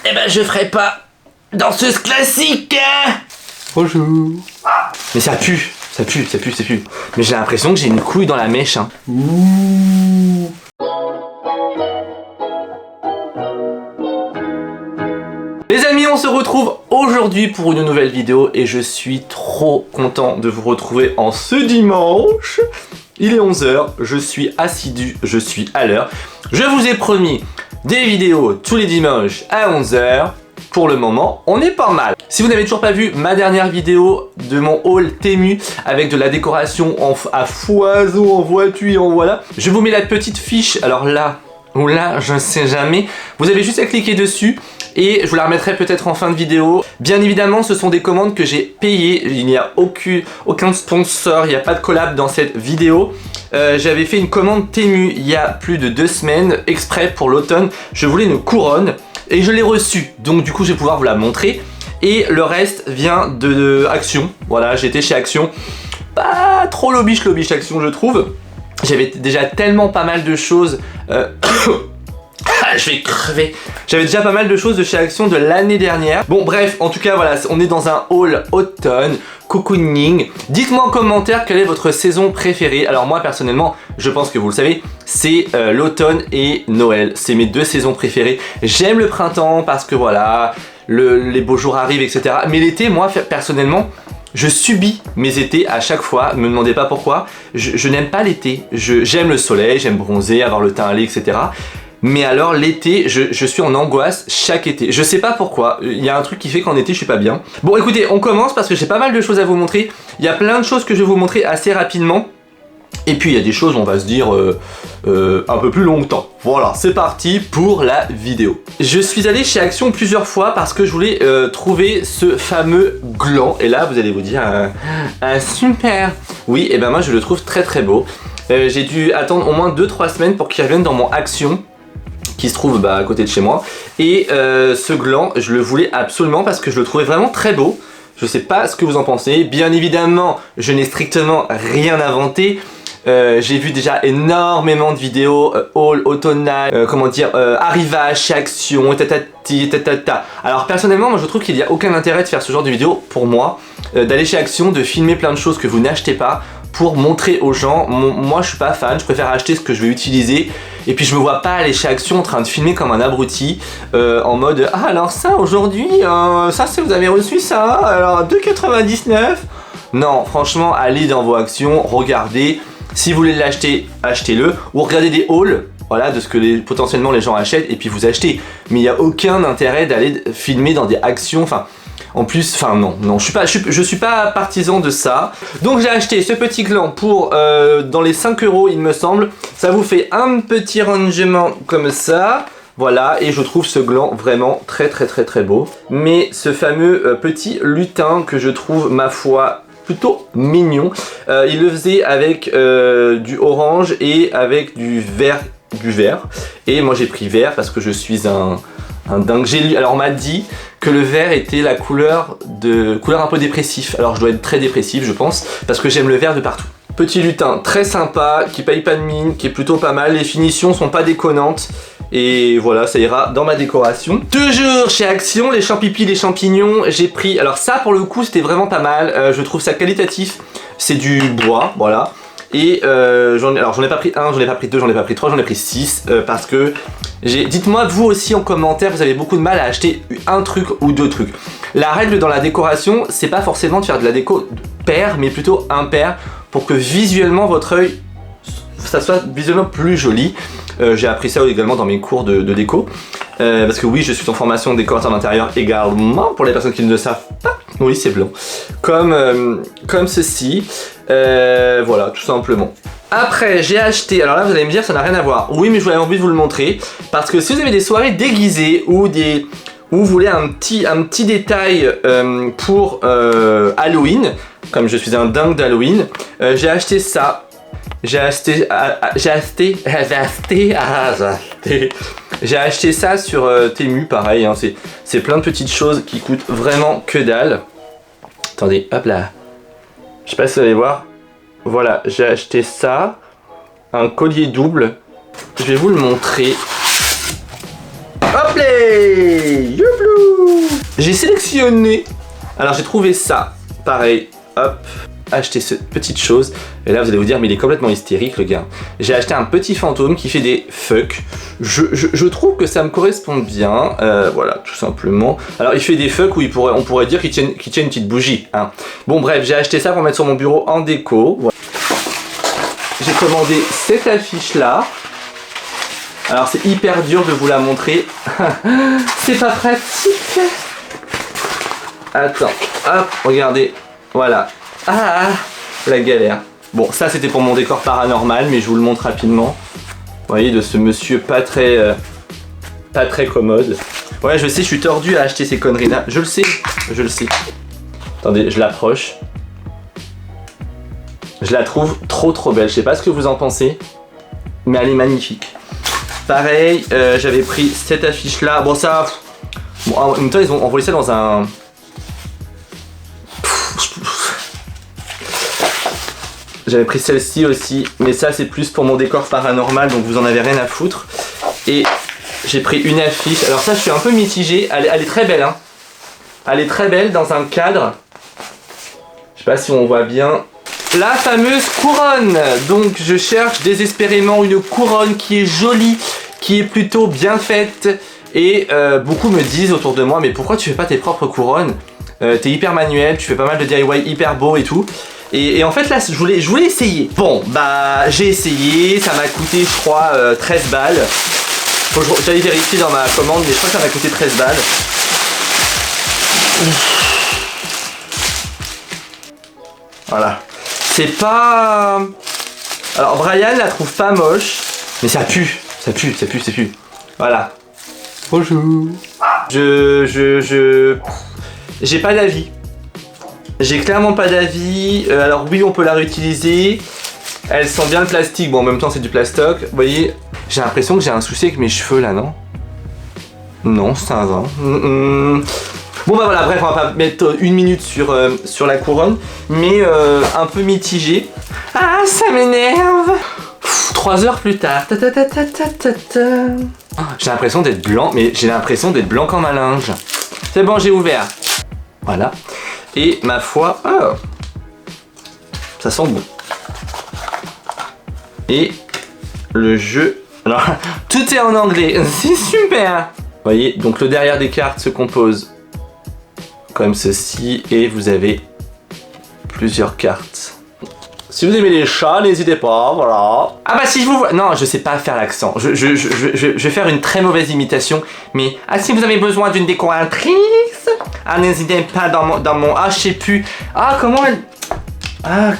eh ben je ferai pas danseuse classique. Bonjour. Mais ça pue. Mais j'ai l'impression que j'ai une couille dans la mèche. Hein. Ouh. Les amis, on se retrouve aujourd'hui pour une nouvelle vidéo et je suis trop content de vous retrouver en ce dimanche. Il est 11h, je suis assidu, je suis à l'heure. Je vous ai promis des vidéos tous les dimanches à 11h. Pour le moment, on est pas mal. Si vous n'avez toujours pas vu ma dernière vidéo de mon haul Temu avec de la décoration à foison, en voiture, en voilà, je vous mets la petite fiche. Alors là, ou là, je ne sais jamais. Vous avez juste à cliquer dessus et je vous la remettrai peut-être en fin de vidéo. Bien évidemment, ce sont des commandes que j'ai payées. Il n'y a aucun sponsor, il n'y a pas de collab dans cette vidéo. J'avais fait une commande Temu il y a plus de 2 semaines, exprès pour l'automne. Je voulais une couronne. Et je l'ai reçue, donc du coup je vais pouvoir vous la montrer. Et le reste vient de Action. Voilà, j'étais chez Action. Pas trop lobiche Action, je trouve. J'avais déjà tellement pas mal de choses. Je vais crever. J'avais déjà pas mal de choses de chez Action de l'année dernière. Bon bref, en tout cas voilà, on est dans un haul automne, cocooning. Dites-moi en commentaire quelle est votre saison préférée. Alors moi personnellement, je pense que vous le savez, c'est l'automne et Noël. C'est mes 2 saisons préférées. J'aime le printemps parce que voilà, les beaux jours arrivent, etc. Mais l'été, moi personnellement, je subis mes étés à chaque fois, me demandez pas pourquoi. Je n'aime pas l'été. J'aime le soleil, j'aime bronzer, avoir le teint allé, etc. Mais alors l'été, je suis en angoisse chaque été. Je sais pas pourquoi, il y a un truc qui fait qu'en été je suis pas bien. Bon écoutez, on commence parce que j'ai pas mal de choses à vous montrer. Il y a plein de choses que je vais vous montrer assez rapidement. Et puis il y a des choses, on va se dire, un peu plus longtemps. Voilà, c'est parti pour la vidéo. Je suis allé chez Action plusieurs fois parce que je voulais trouver ce fameux gland. Et là, vous allez vous dire, un super. Oui, et ben moi je le trouve très très beau. J'ai dû attendre au moins 2-3 semaines pour qu'il revienne dans mon Action, qui se trouve à côté de chez moi. Et ce gland, je le voulais absolument parce que je le trouvais vraiment très beau. Je sais pas ce que vous en pensez. Bien évidemment, je n'ai strictement rien inventé. J'ai vu déjà énormément de vidéos haul, automnal, arrivage chez Action, tatata. Alors personnellement, moi je trouve qu'il n'y a aucun intérêt de faire ce genre de vidéo pour moi, d'aller chez Action, de filmer plein de choses que vous n'achetez pas pour montrer aux gens. Moi je suis pas fan, je préfère acheter ce que je vais utiliser. Et puis je me vois pas aller chez Action en train de filmer comme un abruti, en mode ah alors ça aujourd'hui, ça c'est vous avez reçu ça, alors 2,99. Non, franchement, allez dans vos Actions, regardez. Si vous voulez l'acheter, achetez-le. Ou regardez des hauls, voilà, de ce que potentiellement les gens achètent et puis vous achetez. Mais il n'y a aucun intérêt d'aller filmer dans des Actions. Enfin, en plus, non, je suis pas partisan de ça. Donc j'ai acheté ce petit gland pour dans les 5 €, il me semble. Ça vous fait un petit rangement comme ça. Voilà, et je trouve ce gland vraiment très beau. Mais ce fameux petit lutin que je trouve, ma foi, plutôt mignon. Il le faisait avec du orange et avec du vert. Et moi j'ai pris vert parce que je suis un dingue. Alors on m'a dit que le vert était la couleur un peu dépressif. Alors je dois être très dépressif je pense parce que j'aime le vert de partout. Petit lutin très sympa, qui paye pas de mine, qui est plutôt pas mal. Les finitions sont pas déconnantes. Et voilà, ça ira dans ma décoration. Toujours chez Action, les champipi, les champignons, j'ai pris... Alors ça, pour le coup, c'était vraiment pas mal. Je trouve ça qualitatif. C'est du bois, voilà. Et j'en ai pas pris 1, j'en ai pas pris 2, j'en ai pas pris 3, j'en ai pris 6. Parce que... Dites-moi, vous aussi, en commentaire, vous avez beaucoup de mal à acheter un truc ou 2 trucs. La règle dans la décoration, c'est pas forcément de faire de la déco paire, mais plutôt impair. Pour que visuellement, votre œil, ça soit visuellement plus joli. J'ai appris ça également dans mes cours de déco. Parce que oui, je suis en formation de décorateur d'intérieur également, pour les personnes qui ne le savent pas. Oui, c'est blanc. Comme ceci. Voilà, tout simplement. Après, j'ai acheté... Alors là, vous allez me dire, ça n'a rien à voir. Oui, mais je voulais envie de vous le montrer. Parce que si vous avez des soirées déguisées ou vous voulez un petit détail pour Halloween, comme je suis un dingue d'Halloween, j'ai acheté ça. J'ai acheté ça sur Temu, pareil, hein, c'est plein de petites choses qui coûtent vraiment que dalle. Attendez, hop là. Je sais pas si vous allez voir. Voilà, j'ai acheté ça. Un collier double. Je vais vous le montrer. Hop là, j'ai sélectionné. Alors j'ai trouvé ça, pareil, hop, acheté cette petite chose. Et là vous allez vous dire mais il est complètement hystérique le gars. J'ai acheté un petit fantôme qui fait des fuck. Je trouve que ça me correspond bien, voilà tout simplement. Alors il fait des fuck où on pourrait dire qu'il tient une petite bougie. Hein. Bon bref, j'ai acheté ça pour mettre sur mon bureau en déco. Voilà. J'ai commandé cette affiche là. Alors c'est hyper dur de vous la montrer. C'est pas pratique. Attends, hop, regardez, voilà. Ah, la galère. Bon, ça c'était pour mon décor paranormal, mais je vous le montre rapidement. Vous voyez, de ce monsieur pas très commode. Ouais, je sais, je suis tordu à acheter ces conneries là. Je le sais, je le sais. Attendez, je l'approche. Je la trouve trop belle. Je sais pas ce que vous en pensez, mais elle est magnifique. Pareil, j'avais pris cette affiche là. Bon, ça. Bon, en même temps, ils ont envoyé ça dans un. J'avais pris celle-ci aussi, mais ça c'est plus pour mon décor paranormal, donc vous en avez rien à foutre. Et j'ai pris une affiche. Alors ça, je suis un peu mitigé. Elle est très belle, hein. Elle est très belle dans un cadre. Je sais pas si on voit bien. La fameuse couronne. Donc je cherche désespérément une couronne qui est jolie, qui est plutôt bien faite. Et beaucoup me disent autour de moi, mais pourquoi tu fais pas tes propres couronnes? T'es hyper manuel, tu fais pas mal de DIY hyper beau et tout. Et en fait là, je voulais essayer. Bon, bah j'ai essayé, ça m'a coûté je crois 13 balles. J'allais vérifier dans ma commande, mais je crois que ça m'a coûté 13 balles. Voilà. C'est pas... Alors Brian la trouve pas moche, mais ça pue. Ça pue. Voilà. Bonjour. J'ai pas d'avis. J'ai clairement pas d'avis. Alors oui, on peut la réutiliser. Elle sent bien le plastique. Bon, en même temps, c'est du plastoc. Vous voyez, j'ai l'impression que j'ai un souci avec mes cheveux là, non? Non, c'est un vin. Bon bah voilà, bref, on va pas mettre une minute sur la couronne, mais un peu mitigé. Ah, ça m'énerve. 3 heures plus tard. J'ai l'impression d'être blanc, mais j'ai l'impression d'être blanc comme un linge. C'est bon, j'ai ouvert. Voilà. Et ma foi, oh, ça sent bon. Et le jeu... Alors, tout est en anglais, c'est super. Vous voyez, donc le derrière des cartes se compose comme ceci, et vous avez plusieurs cartes. Si vous aimez les chats, n'hésitez pas, voilà. Ah bah si je vous vois... Non, je sais pas faire l'accent. Je vais faire une très mauvaise imitation, mais... Ah, si vous avez besoin d'une décoratrice, ah, n'hésitez pas dans mon... Ah, je sais plus... Ah, comment elle... Ah,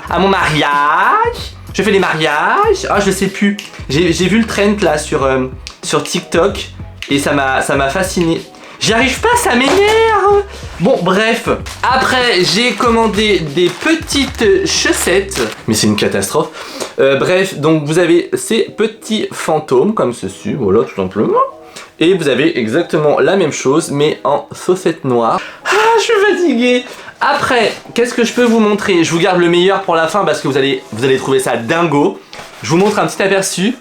à mon mariage. Je fais les mariages. Ah, je sais plus. J'ai vu le trend là sur TikTok, et ça m'a fasciné. J'y arrive pas, ça m'énerve. Bon, bref. Après, j'ai commandé des petites chaussettes. Mais c'est une catastrophe. Bref, donc vous avez ces petits fantômes comme ceci. Voilà, tout simplement. Et vous avez exactement la même chose, mais en chaussettes noires. Ah, je suis fatigué. Après, qu'est-ce que je peux vous montrer? Je vous garde le meilleur pour la fin parce que vous allez trouver ça dingo. Je vous montre un petit aperçu.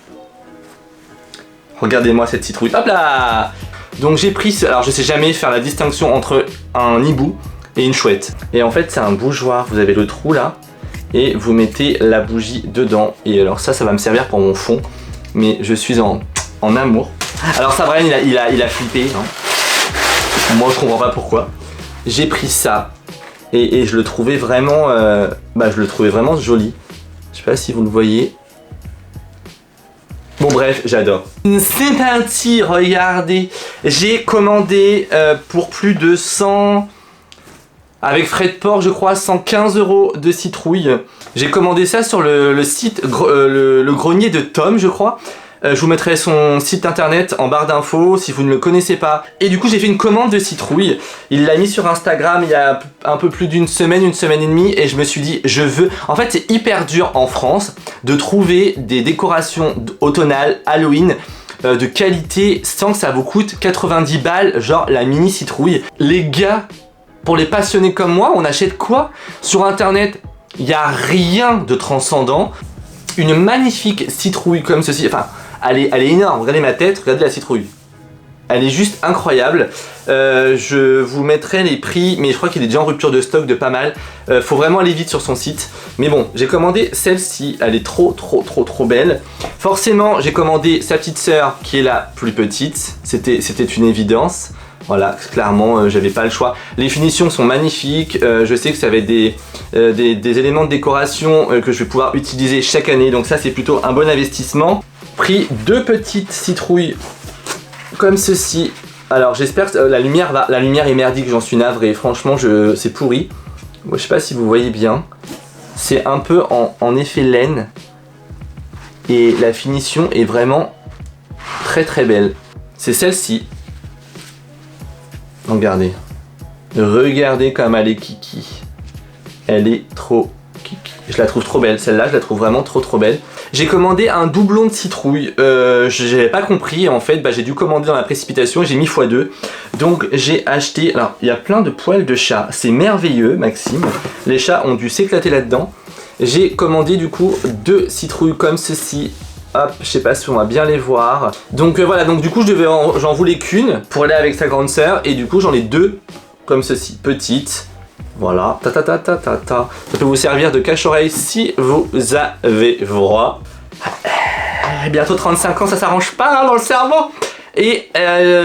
Regardez-moi cette citrouille. Hop là! Donc j'ai pris alors je sais jamais faire la distinction entre un hibou et une chouette. Et en fait c'est un bougeoir, vous avez le trou là, et vous mettez la bougie dedans. Et alors ça va me servir pour mon fond, mais je suis en amour. Alors ça, Brian il a flippé, hein. Moi je comprends pas pourquoi. J'ai pris ça, et je le trouvais vraiment, joli. Je sais pas si vous le voyez. Bon bref, j'adore. C'est parti, regardez. J'ai commandé pour plus de 100... Avec frais de port, je crois, 115 € de citrouille. J'ai commandé ça sur le site, le grenier de Tom, je crois. Je vous mettrai son site internet en barre d'infos si vous ne le connaissez pas. Et du coup, j'ai fait une commande de citrouille. Il l'a mis sur Instagram il y a un peu plus d'une semaine et demie. Et je me suis dit, je veux... En fait, c'est hyper dur en France de trouver des décorations automnales, Halloween, de qualité sans que ça vous coûte 90 balles, genre la mini citrouille. Les gars, pour les passionnés comme moi, on achète quoi? Sur internet, il n'y a rien de transcendant. Une magnifique citrouille comme ceci, enfin... Elle est énorme, regardez ma tête, regardez la citrouille. Elle est juste incroyable. Je vous mettrai les prix, mais je crois qu'il est déjà en rupture de stock de pas mal. Faut vraiment aller vite sur son site. Mais bon, j'ai commandé celle-ci, elle est trop belle. Forcément, j'ai commandé sa petite sœur qui est la plus petite. C'était une évidence. Voilà, clairement, j'avais pas le choix. Les finitions sont magnifiques. Je sais que ça va être des éléments de décoration que je vais pouvoir utiliser chaque année. Donc ça, c'est plutôt un bon investissement. Pris 2 petites citrouilles comme ceci. Alors j'espère que la lumière est merdique, j'en suis navré. Franchement, c'est pourri. Je sais pas si vous voyez bien. C'est un peu en effet laine. Et la finition est vraiment très belle. C'est celle-ci. Regardez. Regardez comme elle est kiki. Elle est trop kiki. Je la trouve trop belle. Celle-là, je la trouve vraiment trop belle. J'ai commandé un doublon de citrouille. J'avais pas compris. En fait, j'ai dû commander dans la précipitation et j'ai mis x2. Donc, j'ai acheté... Alors, il y a plein de poils de chat. C'est merveilleux, Maxime. Les chats ont dû s'éclater là-dedans. J'ai commandé, du coup, 2 citrouilles comme ceci. Hop, je sais pas si on va bien les voir. Donc voilà, donc du coup j'en voulais qu'une pour aller avec sa grande sœur. Et du coup j'en ai 2 comme ceci, petites. Voilà, ta. Ça peut vous servir de cache-oreille si vous avez droit. Bientôt 35 ans, ça s'arrange pas hein, dans le cerveau. Et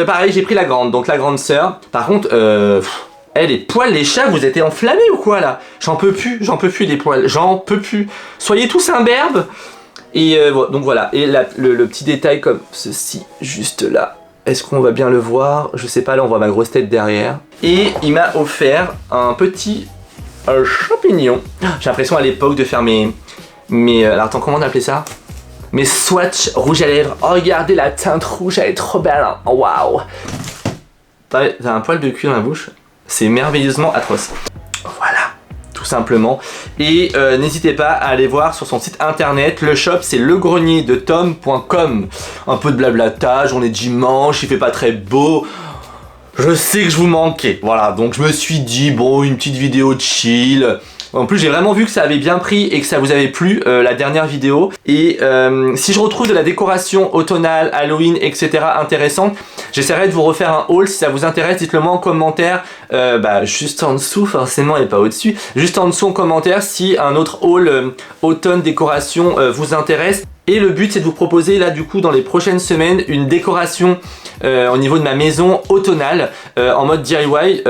pareil, j'ai pris la grande, donc la grande sœur. Par contre, les poils, les chats, vous êtes enflammés ou quoi là? J'en peux plus des poils, j'en peux plus. Soyez tous imberbes. Et donc voilà, et le petit détail comme ceci, juste là. Est-ce qu'on va bien le voir? Je sais pas, là on voit ma grosse tête derrière. Et il m'a offert un petit champignon. J'ai l'impression à l'époque de faire mes alors attends, comment on appelait ça? Mes swatchs rouge à lèvres. Oh regardez la teinte rouge, elle est trop belle hein. Waouh. T'as un poil de cul dans la bouche. C'est merveilleusement atroce. Voilà. Tout simplement. Et n'hésitez pas à aller voir sur son site internet. Le shop c'est legrenierdetome.com. Un peu de blablatage, on est dimanche, il fait pas très beau. Je sais que je vous manquais. Voilà, donc je me suis dit, bon, une petite vidéo chill. En plus j'ai vraiment vu que ça avait bien pris et que ça vous avait plu la dernière vidéo. Et si je retrouve de la décoration automnale, Halloween, etc. intéressante, j'essaierai de vous refaire un haul. Si ça vous intéresse, dites-le moi en commentaire, juste en dessous forcément et pas au-dessus. Juste en dessous en commentaire si un autre haul automne décoration vous intéresse. Et le but c'est de vous proposer là du coup dans les prochaines semaines une décoration au niveau de ma maison automnale en mode DIY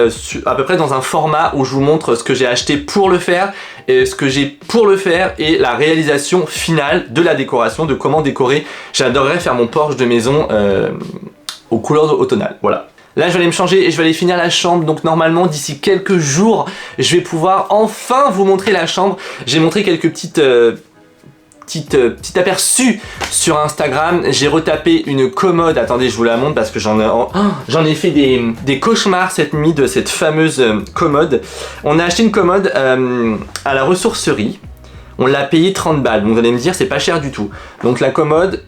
à peu près dans un format où je vous montre ce que j'ai acheté pour le faire et ce que j'ai pour le faire et la réalisation finale de la décoration, de comment décorer. J'adorerais faire mon porche de maison aux couleurs automnales, voilà. Là je vais aller me changer et je vais aller finir la chambre, donc normalement d'ici quelques jours je vais pouvoir enfin vous montrer la chambre. J'ai montré quelques petit aperçu sur Instagram. J'ai retapé une commode, attendez je vous la montre parce que j'en ai fait des cauchemars cette nuit de cette fameuse commode. On a acheté une commode à la ressourcerie, on l'a payé 30 balles, donc vous allez me dire c'est pas cher du tout. Donc la commode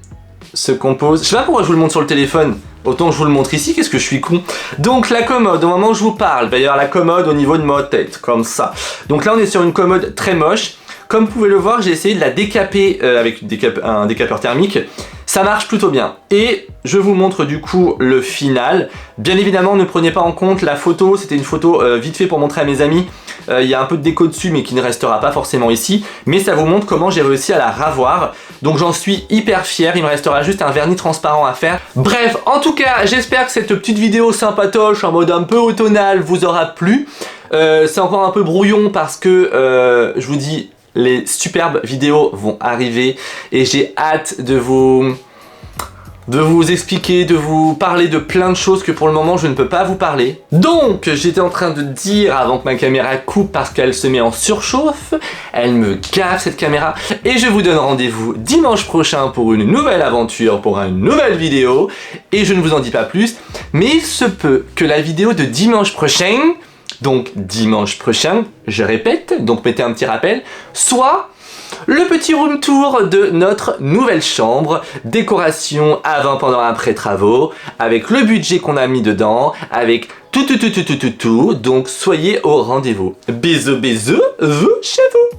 se compose, je sais pas pourquoi je vous le montre sur le téléphone, autant je vous le montre ici, qu'est-ce que je suis con. Donc la commode, au moment où je vous parle, il va y avoir la commode au niveau de ma tête, comme ça. Donc là on est sur une commode très moche. Comme vous pouvez le voir, j'ai essayé de la décaper avec un décapeur thermique. Ça marche plutôt bien. Et je vous montre du coup le final. Bien évidemment, ne prenez pas en compte la photo. C'était une photo vite fait pour montrer à mes amis. Il y a un peu de déco dessus, mais qui ne restera pas forcément ici. Mais ça vous montre comment j'ai réussi à la ravoir. Donc j'en suis hyper fier. Il me restera juste un vernis transparent à faire. Bref, en tout cas, j'espère que cette petite vidéo sympatoche en mode un peu automnal vous aura plu. C'est encore un peu brouillon parce que je vous dis... les superbes vidéos vont arriver et j'ai hâte de vous expliquer, de vous parler de plein de choses que pour le moment je ne peux pas vous parler. Donc j'étais en train de dire avant que ma caméra coupe parce qu'elle se met en surchauffe, elle me gave cette caméra et je vous donne rendez-vous dimanche prochain pour une nouvelle aventure, pour une nouvelle vidéo et je ne vous en dis pas plus, mais il se peut que la vidéo de dimanche prochain, donc dimanche prochain, je répète, donc mettez un petit rappel, soit le petit room tour de notre nouvelle chambre, décoration avant, pendant, après travaux, avec le budget qu'on a mis dedans, avec tout, donc soyez au rendez-vous. Bisous, bisous, vous chez vous.